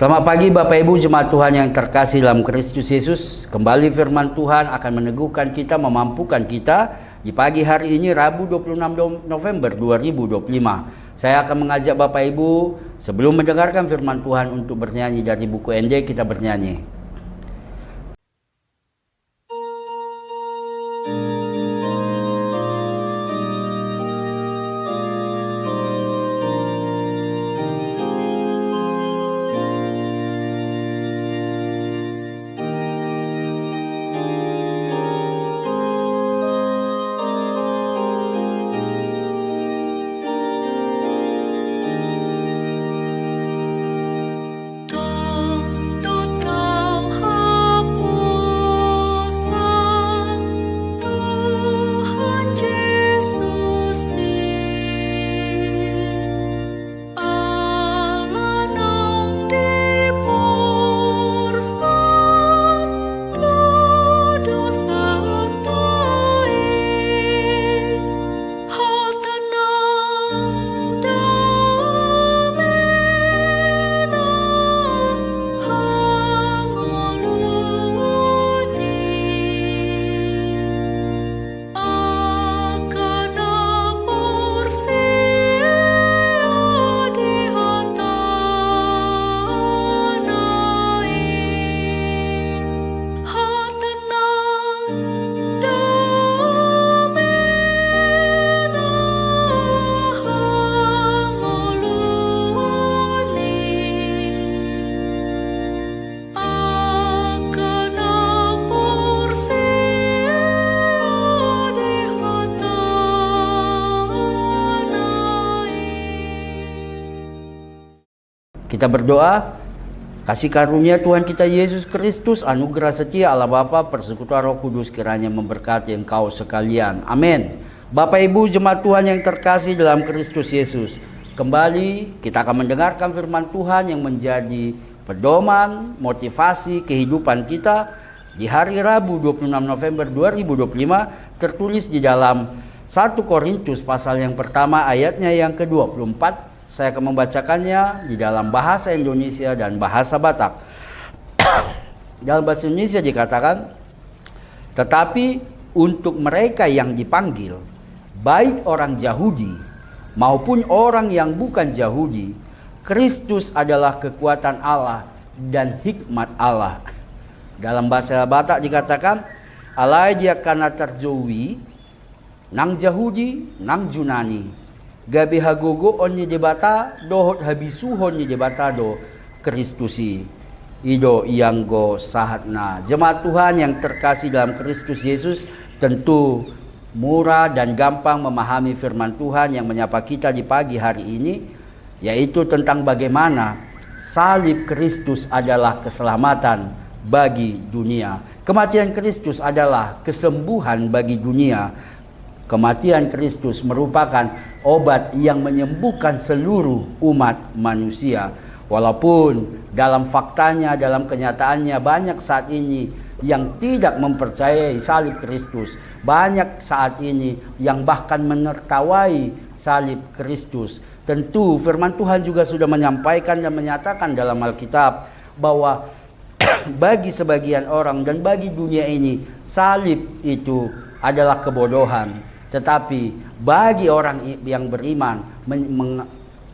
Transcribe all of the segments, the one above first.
Selamat pagi Bapak Ibu Jemaat Tuhan yang terkasih dalam Kristus Yesus. Kembali firman Tuhan akan meneguhkan kita, memampukan kita di pagi hari ini Rabu 26 November 2025. Saya akan mengajak Bapak Ibu sebelum mendengarkan firman Tuhan untuk bernyanyi dari buku ND. Kita bernyanyi. Kita berdoa, kasih karunia Tuhan kita Yesus Kristus, anugerah setia Allah Bapa, persekutuan Roh Kudus kiranya memberkati engkau sekalian. Amin. Bapak Ibu Jemaat Tuhan yang terkasih dalam Kristus Yesus, kembali kita akan mendengarkan firman Tuhan yang menjadi pedoman, motivasi kehidupan kita di hari Rabu 26 November 2025, tertulis di dalam 1 Korintus pasal yang pertama ayatnya yang ke-24. Saya akan membacakannya di dalam bahasa Indonesia dan bahasa Batak. Dalam bahasa Indonesia dikatakan, tetapi untuk mereka yang dipanggil, baik orang Yahudi maupun orang yang bukan Yahudi, Kristus adalah kekuatan Allah dan hikmat Allah. Dalam bahasa Batak dikatakan, alai dia kana terjowi, nang Yahudi, nang Junani. Gabi hagogo onye debata dohot habisu onye debata do Kristusi ido ianggo sahatna. Jemaat Tuhan yang terkasih dalam Kristus Yesus, tentu murah dan gampang memahami firman Tuhan yang menyapa kita di pagi hari ini, yaitu tentang bagaimana salib Kristus adalah keselamatan bagi dunia. Kematian Kristus adalah kesembuhan bagi dunia. Kematian Kristus merupakan obat yang menyembuhkan seluruh umat manusia. Walaupun dalam faktanya, dalam kenyataannya banyak saat ini yang tidak mempercayai salib Kristus. Banyak saat ini yang bahkan menertawai salib Kristus. Tentu firman Tuhan juga sudah menyampaikan dan menyatakan dalam Alkitab bahwa bagi sebagian orang dan bagi dunia ini salib itu adalah kebodohan. Tetapi bagi orang yang beriman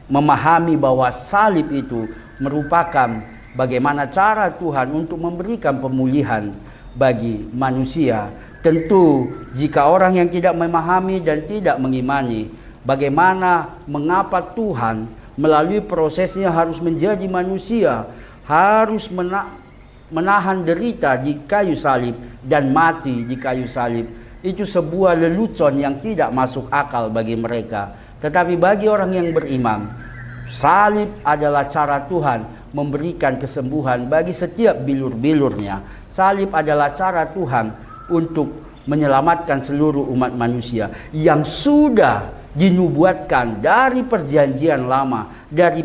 memahami bahwa salib itu merupakan bagaimana cara Tuhan untuk memberikan pemulihan bagi manusia. Tentu jika orang yang tidak memahami dan tidak mengimani bagaimana mengapa Tuhan melalui prosesnya harus menjadi manusia, harus menahan derita di kayu salib dan mati di kayu salib, itu sebuah lelucon yang tidak masuk akal bagi mereka. Tetapi bagi orang yang beriman, salib adalah cara Tuhan memberikan kesembuhan bagi setiap bilur-bilurnya. Salib adalah cara Tuhan untuk menyelamatkan seluruh umat manusia yang sudah dinubuatkan dari perjanjian lama, dari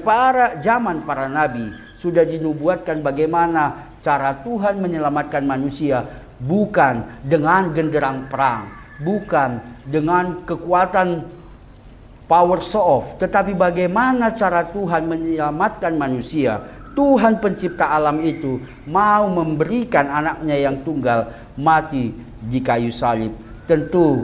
zaman para nabi. Sudah dinubuatkan bagaimana cara Tuhan menyelamatkan manusia, bukan dengan genderang perang, bukan dengan kekuatan power show off, tetapi bagaimana cara Tuhan menyelamatkan manusia Tuhan pencipta alam itu mau memberikan anaknya yang tunggal mati di kayu salib. Tentu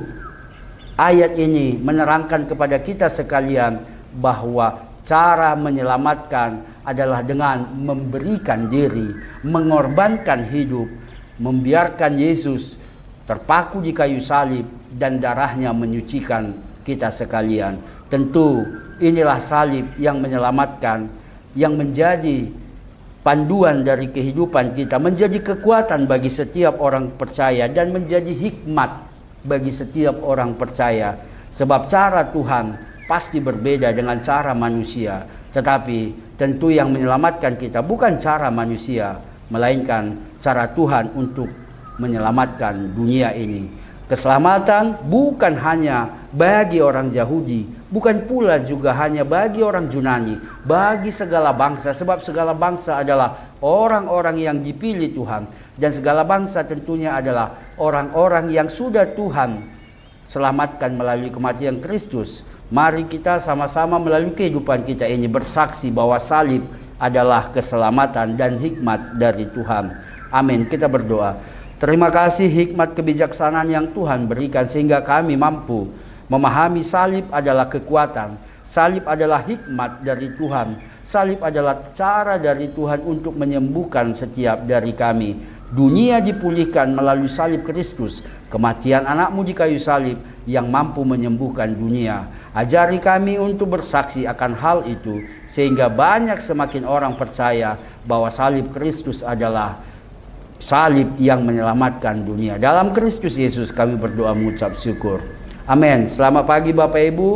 ayat ini menerangkan kepada kita sekalian bahwa cara menyelamatkan adalah dengan memberikan diri, mengorbankan hidup, membiarkan Yesus terpaku di kayu salib dan darahnya menyucikan kita sekalian. Tentu inilah salib yang menyelamatkan, yang menjadi panduan dari kehidupan kita, menjadi kekuatan bagi setiap orang percaya dan menjadi hikmat bagi setiap orang percaya. Sebab cara Tuhan pasti berbeda dengan cara manusia, tetapi tentu yang menyelamatkan kita bukan cara manusia, melainkan cara Tuhan untuk menyelamatkan dunia ini. Keselamatan bukan hanya bagi orang Yahudi, bukan pula juga hanya bagi orang Yunani, bagi segala bangsa, sebab segala bangsa adalah orang-orang yang dipilih Tuhan, dan segala bangsa tentunya adalah orang-orang yang sudah Tuhan selamatkan melalui kematian Kristus. Mari kita sama-sama melalui kehidupan kita ini bersaksi bahwa salib adalah keselamatan dan hikmat dari Tuhan. Amin. Kita berdoa. Terima kasih hikmat kebijaksanaan yang Tuhan berikan sehingga kami mampu memahami salib adalah kekuatan. Salib adalah hikmat dari Tuhan. Salib adalah cara dari Tuhan untuk menyembuhkan setiap dari kami. Dunia dipulihkan melalui salib Kristus. Kematian anakmu di kayu salib yang mampu menyembuhkan dunia. Ajari kami untuk bersaksi akan hal itu sehingga banyak semakin orang percaya bahwa salib Kristus adalah salib yang menyelamatkan dunia. Dalam Kristus Yesus kami berdoa mengucap syukur. Amin. Selamat pagi Bapak Ibu.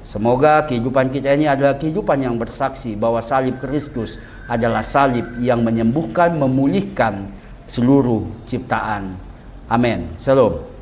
Semoga kehidupan kita ini adalah kehidupan yang bersaksi bahwa salib Kristus adalah salib yang menyembuhkan, memulihkan seluruh ciptaan. Amin. Shalom.